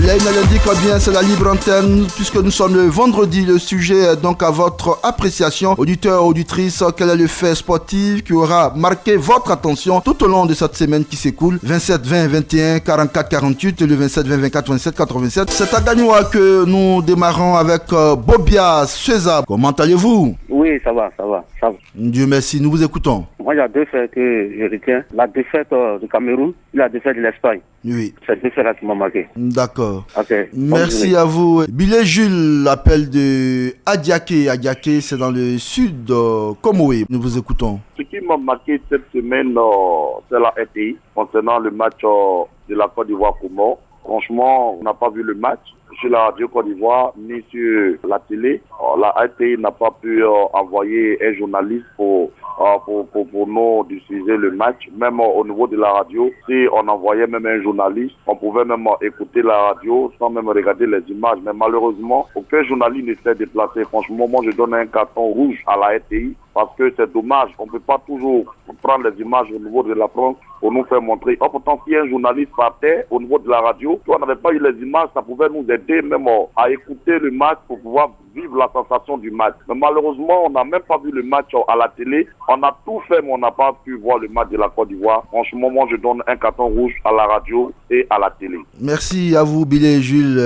L'Aïna l'indique bien, c'est la libre antenne, puisque nous sommes le vendredi. Le sujet est donc à votre appréciation. Auditeurs, auditrices, quel est le fait sportif qui aura marqué votre attention tout au long de cette semaine qui s'écoule? 27, 20, 21, 44, 48 et le 27, 20, 24, 27, 87. C'est à Gagnoua que nous démarrons avec Bobia César. Comment allez-vous? Oui, ça va. Dieu merci, nous vous écoutons. Moi, il y a deux faits que je retiens. La défaite du Cameroun et la défaite de l'Espagne. Oui. C'est deux faits-là qui m'ont marqué. D'accord. Okay. Merci à vous. Billet Jules l'appelle de Adiaké. Adiaké, c'est dans le sud de Comoé. Nous vous écoutons. Ce qui m'a marqué cette semaine, c'est la RTI concernant le match de la Côte d'Ivoire-Comore. Franchement, on n'a pas vu le match sur la radio Côte d'Ivoire ni sur la télé. La RTI n'a pas pu envoyer un journaliste pour nous diffuser le match. Même au niveau de la radio, si on envoyait même un journaliste, on pouvait même écouter la radio sans même regarder les images. Mais malheureusement, aucun journaliste ne s'est déplacé. Franchement, moi je donne un carton rouge à la RTI parce que c'est dommage. On ne peut pas toujours prendre les images au niveau de la France pour nous faire montrer. Pourtant, si un journaliste partait au niveau de la radio, si on n'avait pas eu les images, ça pouvait nous aider même à écouter le match pour pouvoir vivre la sensation du match. Mais malheureusement, on n'a même pas vu le match à la télé. On a tout fait, mais on n'a pas pu voir le match de la Côte d'Ivoire. Franchement, moi, je donne un carton rouge à la radio et à la télé. Merci à vous, Billy et Jules.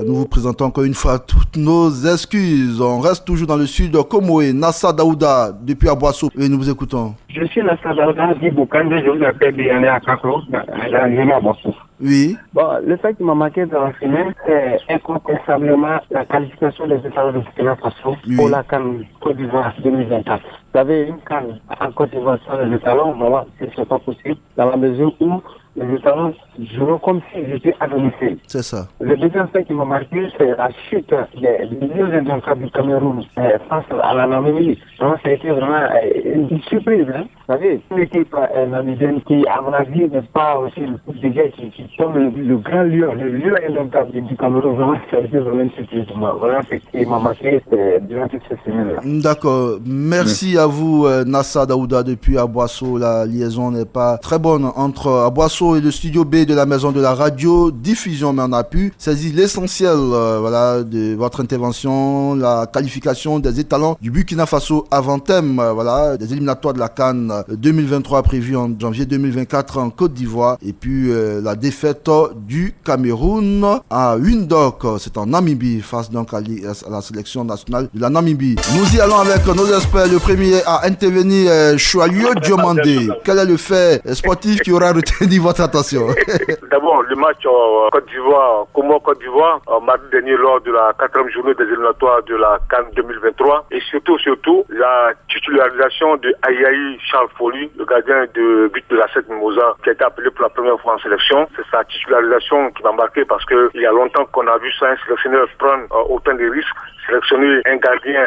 Nous vous présentons encore une fois toutes nos excuses. On reste toujours dans le sud de Comoé. Nassa Daouda, depuis Aboissou. Et nous vous écoutons. Je suis Nassa Daouda, dit Boukande. Je vous appelle Biané à Kakro, à Aboissou. Oui. Bon, le fait qui m'a marqué dans la semaine, c'est incontestablement la qualification des États de Burkina Faso pour la CAN Côte d'Ivoire 2024. Vous savez, une CAN en Côte d'Ivoire sans les étalons, vraiment, c'est pas possible, dans la mesure où les étalons jouent comme s'ils étaient à domicile. C'est ça. Le deuxième fait qui m'a marqué, c'est la chute des milieux indomptables du Cameroun face à la Namibie. Donc, ça a été vraiment une surprise. Hein. Vous savez, une équipe namibienne qui, à mon avis, n'est pas aussi le coup de guerre qui tombe le grand lieu, le lieu indomptable du Cameroun. Vraiment, ça a été vraiment une surprise pour moi. Vraiment, ce qui m'a marqué durant toute cette semaine-là. D'accord. Merci à vous, Nassa Daouda, depuis Aboissou. La liaison n'est pas très bonne entre Aboissou et le studio B de la maison de la radio diffusion, mais on a pu saisir l'essentiel de votre intervention, la qualification des étalons du Burkina Faso avant thème des éliminatoires de la CAN 2023 prévue en janvier 2024 en Côte d'Ivoire, et puis la défaite du Cameroun à Windhoek, c'est en Namibie, face donc à la sélection nationale de la Namibie. Nous y allons avec nos experts. Le premier à intervenir, Choualio Diomandé. Quel est le fait sportif qui aura retenu votre attention? D'abord, le match Côte d'Ivoire, Côte d'Ivoire, mardi dernier lors de la 4e journée des éliminatoires de la CAN 2023, et surtout la titularisation de Ayayi Charles Folly, le gardien de but de la 7 Mimosa, qui a été appelé pour la première fois en sélection. C'est sa titularisation qui m'a marqué parce que il y a longtemps qu'on a vu ça, un sélectionneur prendre autant de risques, sélectionner un gardien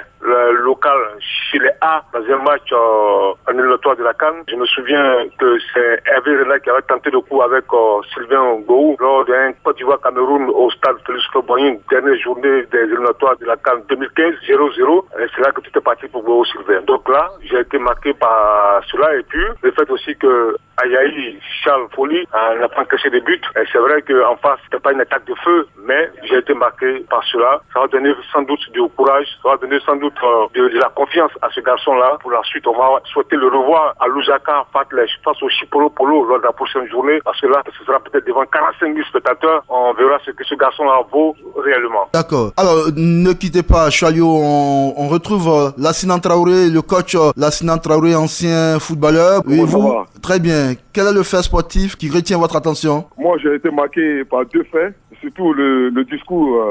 local chez les A dans un match en éliminatoire de la CAN. Je me souviens que c'est Hervé Renard qui avait tenté le coup avec Sylvain Gou lors d'un Côte d'Ivoire-Cameroun au stade Félix Houphouët-Boigny, dernière journée des éliminatoires de la CAN 2015, 0-0. Et c'est là que tout est parti pour Gou Sylvain. Donc là, j'ai été marqué par cela, et puis le fait aussi que Ayayi Charles Folly n'a pas encaissé de but. Et c'est vrai qu'en face, c'était pas une attaque de feu, mais j'ai été marqué par cela. Ça va donner sans doute du courage, ça va donner sans doute de la confiance à ce garçon-là. Pour la suite, on va souhaiter le revoir à Lusaka face au Chipolo Polo lors de la prochaine journée, parce que là, ce sera peut-être devant 45 000 spectateurs. On verra ce que ce garçon-là vaut réellement. D'accord. Alors, ne quittez pas, Chalio. On retrouve Lassina Traoré, le coach Lassina Traoré, ancien footballeur. Et vous, très bien. Quel est le fait sportif qui retient votre attention? Moi, j'ai été marqué par deux faits. Surtout le discours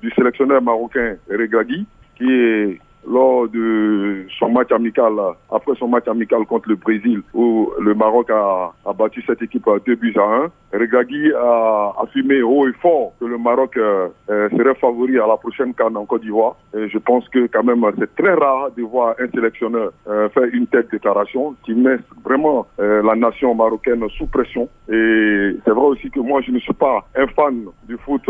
du sélectionneur marocain Regragui, qui est lors de son match amical, après son match amical contre le Brésil, où le Maroc a battu cette équipe 2-1. Regragui a affirmé haut et fort que le Maroc serait favori à la prochaine CAN en Côte d'Ivoire. Et je pense que quand même c'est très rare de voir un sélectionneur faire une telle déclaration qui met vraiment la nation marocaine sous pression. Et c'est vrai aussi que moi je ne suis pas un fan du foot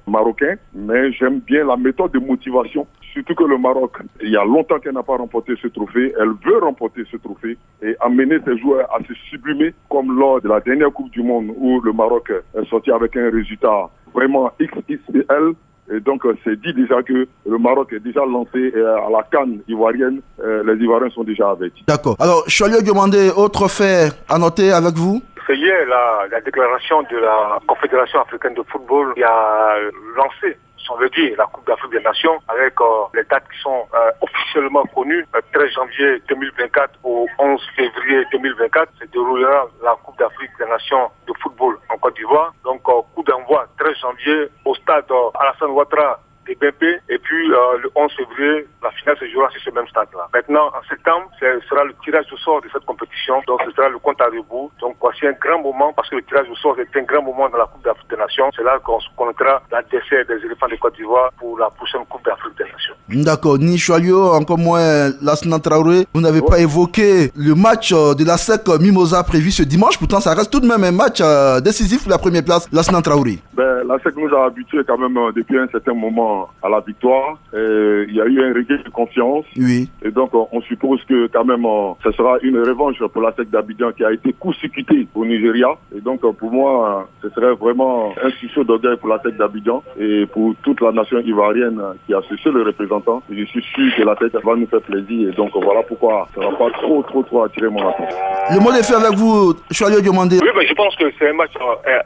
marocain, mais j'aime bien la méthode de motivation. Surtout que le Maroc, il y a longtemps qu'elle n'a pas remporté ce trophée. Elle veut remporter ce trophée et amener ses joueurs à se sublimer, comme lors de la dernière Coupe du Monde où le Maroc est sorti avec un résultat vraiment XXL. Et donc, c'est dit déjà que le Maroc est déjà lancé à la CAN ivoirienne. Les Ivoiriens sont déjà avec. D'accord. Alors, Choualio Diomandé, autre fait à noter avec vous? C'est hier la déclaration de la Confédération africaine de football qui a lancé, si on veut dire, la Coupe d'Afrique des Nations avec les dates qui sont officiellement connues. 13 janvier 2024 au 11 février 2024 se déroulera la Coupe d'Afrique des Nations de football en Côte d'Ivoire. Donc, coup d'envoi 13 janvier au stade Alassane Ouattara des BP, et puis le 11 février, la finale se jouera sur ce même stade-là. Maintenant, en septembre, ce sera le tirage au sort de cette compétition, donc ce sera le compte à rebours. Donc voici un grand moment, parce que le tirage au sort est un grand moment dans la Coupe d'Afrique des Nations. C'est là qu'on se connaîtra l'adversaire des éléphants de Côte d'Ivoire pour la prochaine Coupe d'Afrique des Nations. D'accord, ni Choualio, encore moins Lassana Traoré, vous n'avez pas évoqué le match de la SEC Mimosa prévu ce dimanche, pourtant ça reste tout de même un match décisif pour la première place, Lassana Traoré. La SEC nous a habitués quand même depuis un certain moment à la victoire. Il y a eu un regain de confiance. Oui. Et donc, on suppose que quand même, ce sera une revanche pour la SEC d'Abidjan qui a été coup-circuitée au Nigeria. Et donc, pour moi, ce serait vraiment un sursaut d'orgueil pour la SEC d'Abidjan et pour toute la nation ivoirienne qui a ce seul représentant. Je suis sûr que la SEC va nous faire plaisir. Et donc, voilà pourquoi ça ne va pas trop attirer mon attention. Le mot d'effet avec vous, Choualio Diomandé. Oui, mais je pense que c'est un match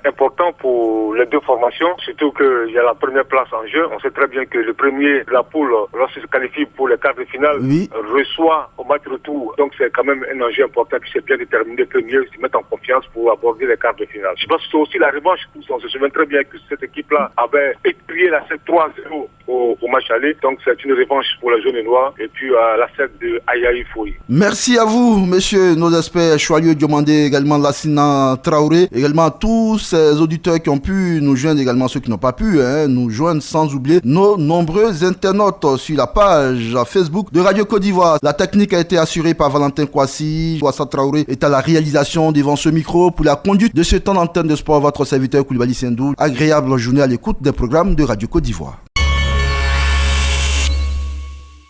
important pour les deux formations, surtout qu'il y a la première place en jeu. On sait très bien que le premier de la poule, lorsqu'il se qualifie pour les quarts de finale, oui, reçoit au match retour. Donc c'est quand même un enjeu important qui s'est bien déterminé premier, se mettre en confiance pour aborder les quarts de finale. Je pense que c'est aussi la revanche. On se souvient très bien que cette équipe-là avait étrié la 7-3-0 au match aller. Donc c'est une revanche pour les jaunes et noirs. Et puis la 7 de Ayayi Foyi. Merci à vous, monsieur nos experts, Choualio Diomandé, également Lassana Traoré, également tous ces auditeurs qui ont pu nous joindre, également ceux qui n'ont pas pu nous joindre, sans oublier nos nombreux internautes sur la page Facebook de Radio Côte d'Ivoire. La technique a été assurée par Valentin Kouassi. Ouassa Traoré est à la réalisation devant ce micro pour la conduite de ce temps d'antenne de sport. Votre serviteur Koulibaly Sendou. Agréable journée à l'écoute des programmes de Radio Côte d'Ivoire.